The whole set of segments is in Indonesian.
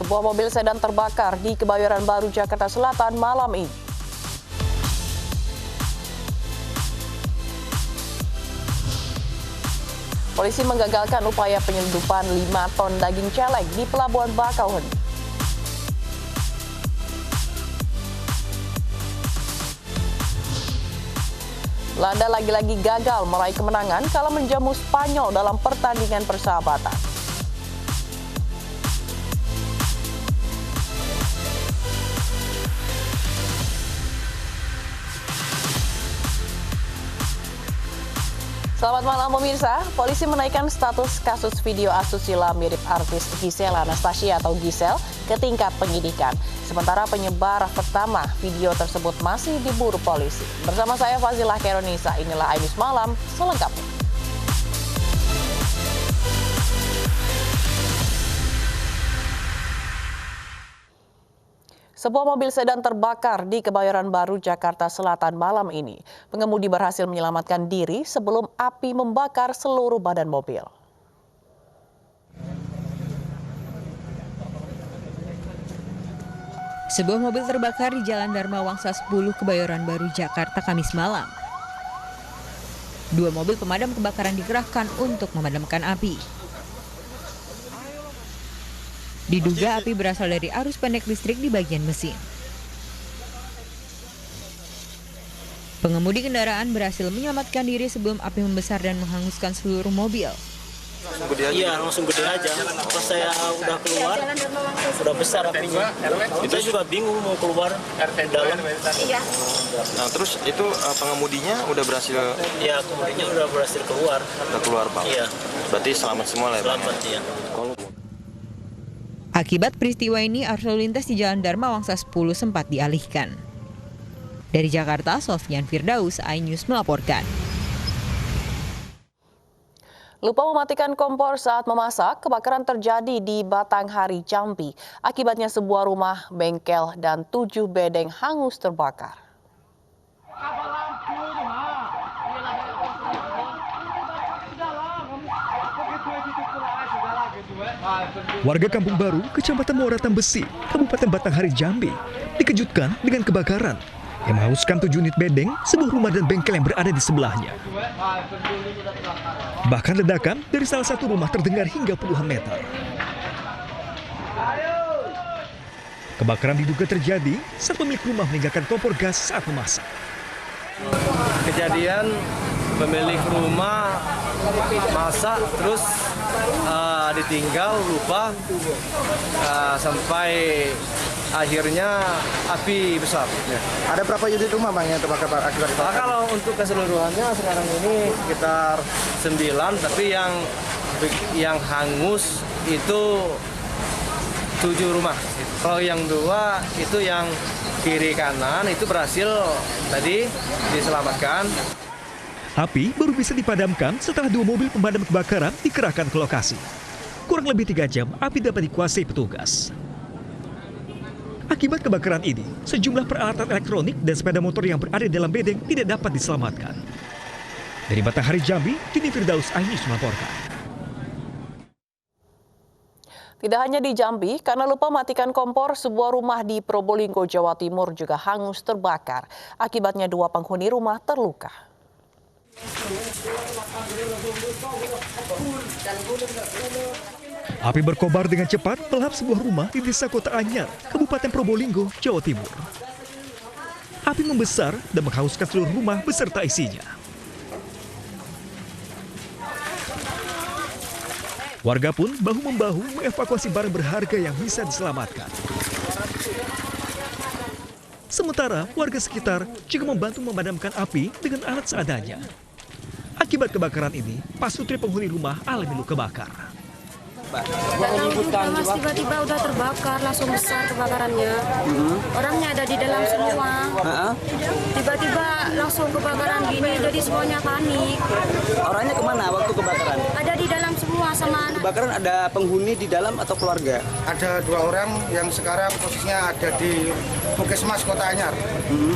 Sebuah mobil sedan terbakar di Kebayoran Baru, Jakarta Selatan malam ini. Polisi menggagalkan upaya penyelundupan 5 ton daging celeng di Pelabuhan Bakauheni. Belanda lagi-lagi gagal meraih kemenangan kala menjamu Spanyol dalam pertandingan persahabatan. Selamat malam pemirsa, polisi menaikkan status kasus video asusila mirip artis Gisel Anastasia atau Gisel ke tingkat penyidikan. Sementara penyebar pertama video tersebut masih diburu polisi. Bersama saya Fazilah Keronisa, inilah iNews Malam selengkapnya. Sebuah mobil sedan terbakar di Kebayoran Baru, Jakarta Selatan malam ini. Pengemudi berhasil menyelamatkan diri sebelum api membakar seluruh badan mobil. Sebuah mobil terbakar di Jalan Dharma Wangsa 10, Kebayoran Baru, Jakarta, Kamis malam. 2 mobil pemadam kebakaran dikerahkan untuk memadamkan api. Diduga api berasal dari arus pendek listrik di bagian mesin. Pengemudi kendaraan berhasil menyelamatkan diri sebelum api membesar dan menghanguskan seluruh mobil. Iya, langsung gede aja. Pas saya udah keluar, udah besar apinya. Kita juga bingung mau keluar dalam. Nah, terus itu pengemudinya udah berhasil? Iya, kemudinya udah berhasil keluar. Udah keluar, Bang? Iya. Berarti selamat semua lah ya, Bang? Selamat, iya. Akibat peristiwa ini, arus lalu lintas di Jalan Dharma Wangsa 10 sempat dialihkan. Dari Jakarta, Sofyan Firdaus, iNews melaporkan. Lupa mematikan kompor saat memasak, kebakaran terjadi di Batanghari, Jambi. Akibatnya sebuah rumah, bengkel, dan 7 bedeng hangus terbakar. Warga Kampung Baru, Kecamatan Muaratan Besi, Kabupaten Batanghari, Jambi, dikejutkan dengan kebakaran yang menghanguskan 7 unit bedeng, sebuah rumah dan bengkel yang berada di sebelahnya. Bahkan ledakan dari salah satu rumah terdengar hingga puluhan meter. Kebakaran diduga terjadi saat pemilik rumah meninggalkan kompor gas saat memasak. Kejadian pemilik rumah masak terus ditinggal lupa sampai akhirnya api besar. Ada berapa unit rumah, Bang, yang terbakar akibat itu? Kalau untuk keseluruhannya sekarang ini sekitar 9, tapi yang hangus itu 7 rumah. Kalau yang 2 itu yang kiri kanan itu berhasil tadi diselamatkan. Api baru bisa dipadamkan setelah 2 mobil pemadam kebakaran dikerahkan ke lokasi. Kurang lebih 3 jam, api dapat dikuasai petugas. Akibat kebakaran ini, sejumlah peralatan elektronik dan sepeda motor yang berada dalam bedeng tidak dapat diselamatkan. Dari Batanghari, Jambi, Dini Firdaus, iNews melaporkan. Tidak hanya di Jambi, karena lupa matikan kompor, sebuah rumah di Probolinggo, Jawa Timur juga hangus terbakar. Akibatnya 2 penghuni rumah terluka. Api berkobar dengan cepat melahap sebuah rumah di Desa Kota Anyar, Kabupaten Probolinggo, Jawa Timur. Api membesar dan menghanguskan seluruh rumah beserta isinya. Warga pun bahu-membahu mengevakuasi barang berharga yang bisa diselamatkan. Sementara warga sekitar juga membantu memadamkan api dengan alat seadanya. Akibat kebakaran ini, Pak Sutri penghuni rumah alami luka bakar. Mas, tiba-tiba udah terbakar, langsung besar kebakarannya. Orangnya ada di dalam semua. Tiba-tiba langsung kebakaran gini, jadi semuanya panik. Orangnya kemana waktu kebakaran? Ada di dalam semua sama anak. Kebakaran ada penghuni di dalam atau keluarga? Ada 2 orang yang sekarang posisinya ada di Puskesmas Kota Anyar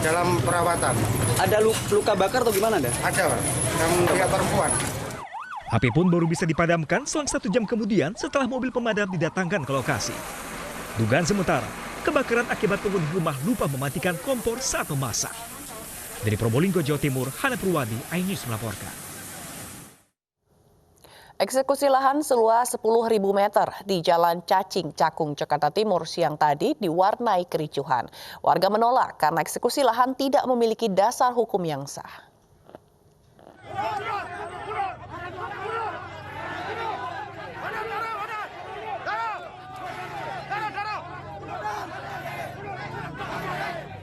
dalam perawatan. Ada luka bakar atau gimana? Ada, Pak, yang pihak perempuan. Api pun baru bisa dipadamkan selang 1 jam kemudian setelah mobil pemadam didatangkan ke lokasi. Dugaan sementara, kebakaran akibat penghuni rumah lupa mematikan kompor saat memasak. Dari Probolinggo, Jawa Timur, Hana Purwadi, iNews melaporkan. Eksekusi lahan seluas 10.000 meter di Jalan Cacing, Cakung, Jakarta Timur siang tadi diwarnai kericuhan. Warga menolak karena eksekusi lahan tidak memiliki dasar hukum yang sah.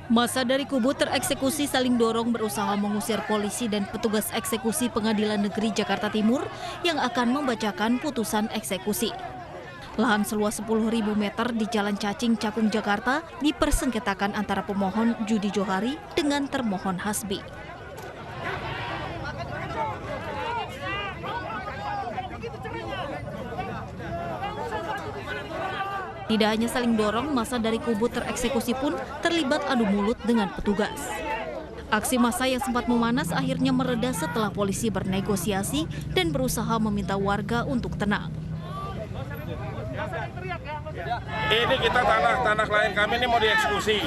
Massa dari kubu tereksekusi saling dorong berusaha mengusir polisi dan petugas eksekusi Pengadilan Negeri Jakarta Timur yang akan membacakan putusan eksekusi. Lahan seluas 10.000 meter di Jalan Cacing, Cakung, Jakarta dipersengketakan antara pemohon Judi Johari dengan termohon Hasbi. Tidak hanya saling dorong, massa dari kubu tereksekusi pun terlibat adu mulut dengan petugas. Aksi massa yang sempat memanas akhirnya mereda setelah polisi bernegosiasi dan berusaha meminta warga untuk tenang. Ini kita tanah klien kami ini mau dieksekusi.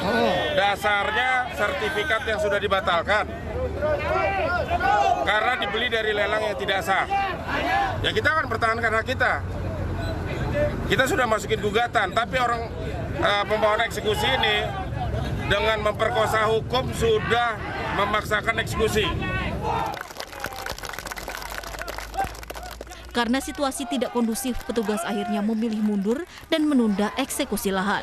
Dasarnya sertifikat yang sudah dibatalkan. Karena dibeli dari lelang yang tidak sah. Ya kita akan pertahankan hak kita. Kita sudah masukin gugatan, tapi orang pemohon eksekusi ini dengan memperkosa hukum sudah memaksakan eksekusi. Karena situasi tidak kondusif, petugas akhirnya memilih mundur dan menunda eksekusi lahan.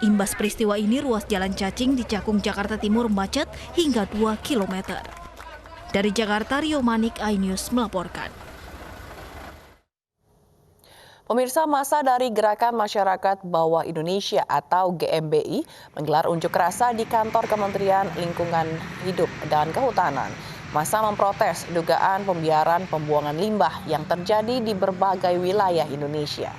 Imbas peristiwa ini, ruas Jalan Cacing di Cakung, Jakarta Timur macet hingga 2 km. Dari Jakarta, Rio Manik, iNews melaporkan. Pemirsa, massa dari Gerakan Masyarakat Bawah Indonesia atau GMBI menggelar unjuk rasa di kantor Kementerian Lingkungan Hidup dan Kehutanan. Massa memprotes dugaan pembiaran pembuangan limbah yang terjadi di berbagai wilayah Indonesia.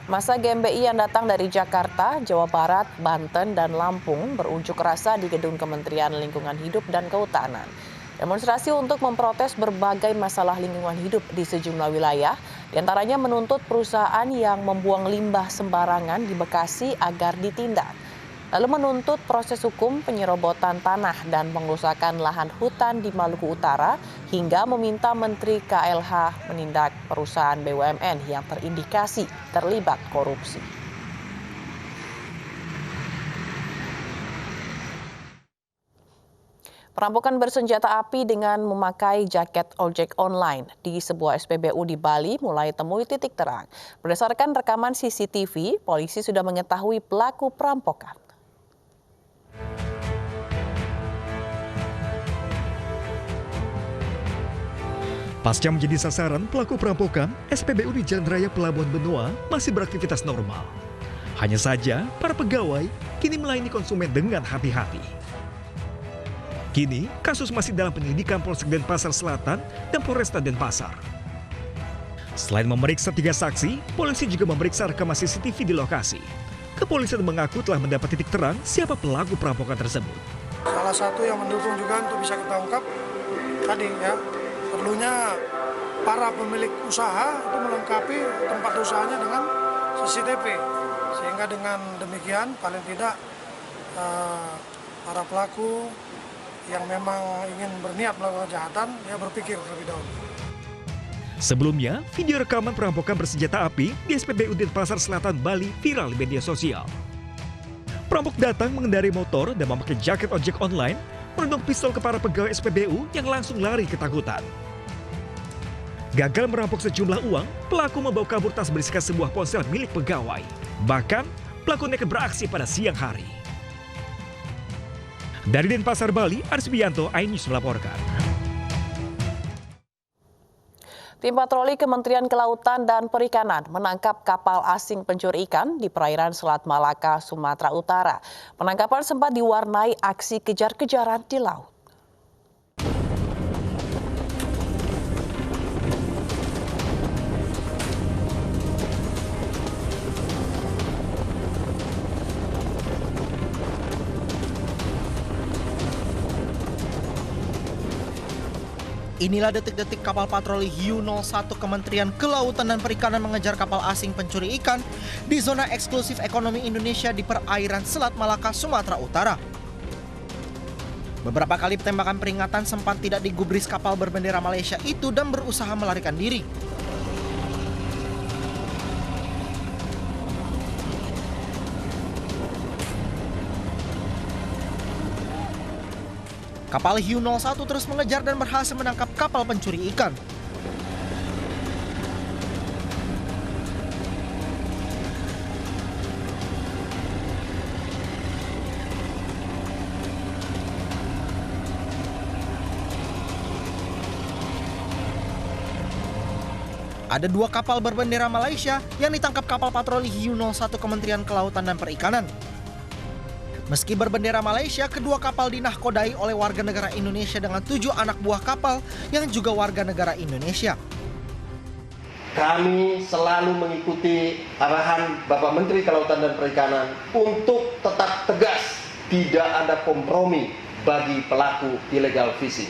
Massa GMBI yang datang dari Jakarta, Jawa Barat, Banten, dan Lampung berunjuk rasa di gedung Kementerian Lingkungan Hidup dan Kehutanan. Demonstrasi untuk memprotes berbagai masalah lingkungan hidup di sejumlah wilayah, diantaranya menuntut perusahaan yang membuang limbah sembarangan di Bekasi agar ditindak. Lalu menuntut proses hukum penyerobotan tanah dan pengerusakan lahan hutan di Maluku Utara, hingga meminta Menteri KLH menindak perusahaan BUMN yang terindikasi terlibat korupsi. Perampokan bersenjata api dengan memakai jaket ojek online di sebuah SPBU di Bali mulai temui titik terang. Berdasarkan rekaman CCTV, polisi sudah mengetahui pelaku perampokan. Pasca menjadi sasaran pelaku perampokan, SPBU di Jalan Raya Pelabuhan Benoa masih beraktivitas normal. Hanya saja, para pegawai kini melayani konsumen dengan hati-hati. Kini, kasus masih dalam penyelidikan Polsek Denpasar Selatan dan Polresta Denpasar. Selain memeriksa 3 saksi, polisi juga memeriksa rekaman CCTV di lokasi. Kepolisian mengaku telah mendapat titik terang siapa pelaku perampokan tersebut. Salah satu yang mendukung juga untuk bisa kita ungkap tadi ya, perlunya para pemilik usaha itu melengkapi tempat usahanya dengan CCTV. Sehingga dengan demikian paling tidak para pelaku yang memang ingin berniat melakukan kejahatan, ya berpikir terlebih dahulu. Sebelumnya, video rekaman perampokan bersenjata api di SPBU Denpasar Selatan, Bali viral di media sosial. Perampok datang mengendarai motor dan memakai jaket ojek online, menodong pistol ke para pegawai SPBU yang langsung lari ketakutan. Gagal merampok sejumlah uang, pelaku membawa kabur tas berisikan sebuah ponsel milik pegawai. Bahkan, pelaku nekat beraksi pada siang hari. Dari Denpasar, Bali, Aris Bianto, iNews melaporkan. Tim patroli Kementerian Kelautan dan Perikanan menangkap kapal asing pencuri ikan di perairan Selat Malaka, Sumatera Utara. Penangkapan sempat diwarnai aksi kejar-kejaran di laut. Inilah detik-detik kapal patroli Hiu 01 Kementerian Kelautan dan Perikanan mengejar kapal asing pencuri ikan di zona eksklusif ekonomi Indonesia di perairan Selat Malaka, Sumatera Utara. Beberapa kali tembakan peringatan sempat tidak digubris kapal berbendera Malaysia itu dan berusaha melarikan diri. Kapal Hiu 01 terus mengejar dan berhasil menangkap kapal pencuri ikan. Ada 2 kapal berbendera Malaysia yang ditangkap kapal patroli Hiu 01 Kementerian Kelautan dan Perikanan. Meski berbendera Malaysia, kedua kapal dinahkodai oleh warga negara Indonesia dengan 7 anak buah kapal yang juga warga negara Indonesia. Kami selalu mengikuti arahan Bapak Menteri Kelautan dan Perikanan untuk tetap tegas, tidak ada kompromi bagi pelaku illegal fishing.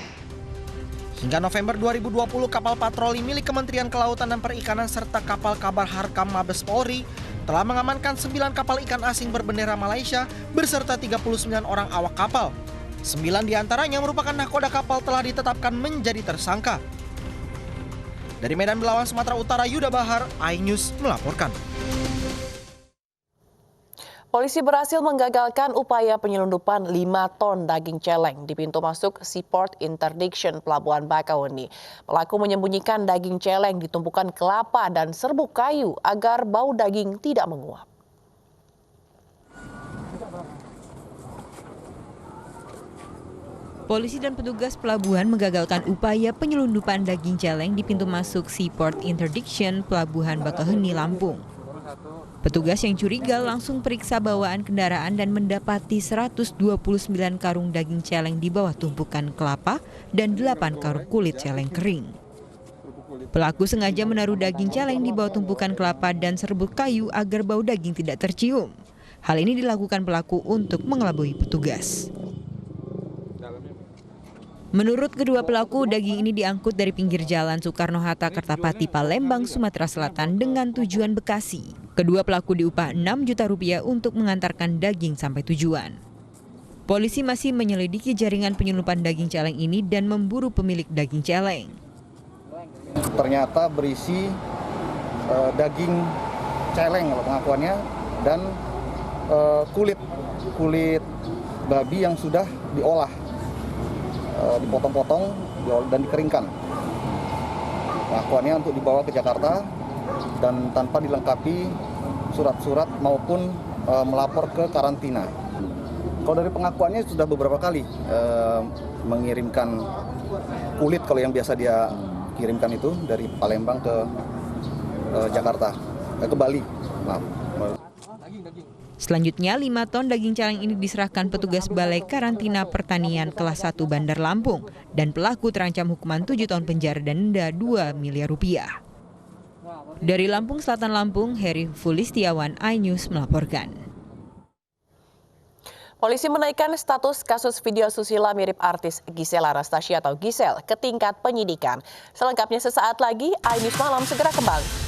Hingga November 2020, kapal patroli milik Kementerian Kelautan dan Perikanan serta kapal kabar Harkam Mabes Polri telah mengamankan 9 kapal ikan asing berbendera Malaysia beserta 39 orang awak kapal. 9 diantaranya merupakan nahkoda kapal telah ditetapkan menjadi tersangka. Dari Medan Belawan, Sumatera Utara, Yuda Bahar, iNews melaporkan. Polisi berhasil menggagalkan upaya penyelundupan 5 ton daging celeng di pintu masuk Seaport Interdiction Pelabuhan Bakauheni. Pelaku menyembunyikan daging celeng di tumpukan kelapa dan serbuk kayu agar bau daging tidak menguap. Polisi dan petugas pelabuhan menggagalkan upaya penyelundupan daging celeng di pintu masuk Seaport Interdiction Pelabuhan Bakauheni, Lampung. Petugas yang curiga langsung periksa bawaan kendaraan dan mendapati 129 karung daging celeng di bawah tumpukan kelapa dan 8 karung kulit celeng kering. Pelaku sengaja menaruh daging celeng di bawah tumpukan kelapa dan serbuk kayu agar bau daging tidak tercium. Hal ini dilakukan pelaku untuk mengelabui petugas. Menurut kedua pelaku, daging ini diangkut dari pinggir jalan Soekarno-Hatta, Kertapati, Palembang, Sumatera Selatan dengan tujuan Bekasi. Kedua pelaku diupah Rp6 juta untuk mengantarkan daging sampai tujuan. Polisi masih menyelidiki jaringan penyelundupan daging celeng ini dan memburu pemilik daging celeng. Ternyata berisi daging celeng pengakuannya dan kulit babi yang sudah diolah, dipotong-potong dan dikeringkan. Pengakuannya untuk dibawa ke Jakarta dan tanpa dilengkapi surat-surat maupun melapor ke karantina. Kalau dari pengakuannya sudah beberapa kali mengirimkan kulit, kalau yang biasa dia kirimkan itu dari Palembang ke Jakarta, ke Bali. Selanjutnya, 5 ton daging celeng ini diserahkan petugas Balai Karantina Pertanian kelas 1 Bandar Lampung dan pelaku terancam hukuman 7 tahun penjara dan denda Rp2 miliar. Dari Lampung Selatan, Lampung, Heri Fulistiawan, iNews melaporkan. Polisi menaikkan status kasus video asusila mirip artis Gisel Anastasia atau Gisel ke tingkat penyidikan. Selengkapnya sesaat lagi, iNews Malam segera kembali.